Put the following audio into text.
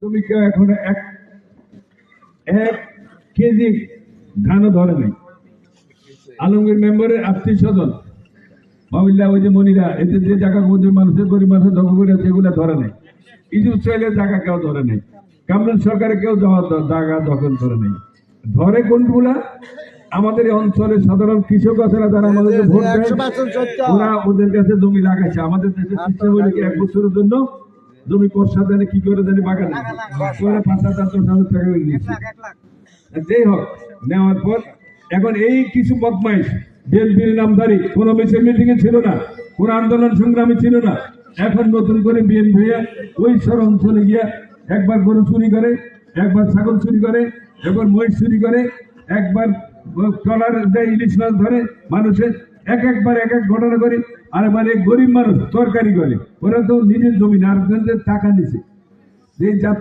শ্রমিকরা এখন এক কেজি ধানও ধরে নাই। আলমগীর মেম্বারের আত্মীয় স্বজন মামিল্লা ওই যে মনিরা এদের যে জায়গা মানুষের গরিব মানুষের দখল করে আছে এগুলো ধরে নাই। ইসরায়েলের জায়গা কেউ ধরে নাই। কামরুল সরকারের কেউ জায়গা দখল করে নাই। ধরে কোনগুলা? আমাদের এই অঞ্চলের সাধারণ কৃষক আছে না, যারা আমাদের ভোট দেয়, ওরা ওদের কাছে জমি লাগাইছে। আমাদের দেশের সিস্টেম হলে কি 1 বছরের জন্য জমি কষা জানে কি করে জানি বাগানে 5,000-10,000 টাকা নিয়েছে। যাই হোক, নেওয়ার পর এখন এই কিছু বদমাইশ বিএনপির নামধারী কোন মিটিং এ ছিল না, কোন আন্দোলন সংগ্রামে ছিল না। এখন নতুন করে বিএনপি ওই সর অঞ্চলে গিয়া একবার গরু চুরি করে, একবার ছাগল চুরি করে, একবার মহিষ চুরি করে, একবার ট্রলার ইলিশ মাছ ধরে মানুষের একবার এক ঘটনা করে। আর মানে গরিব মানুষ তরকারি করে, ওরা তো নিজের জমি না, আর টাকা নিছে যে যার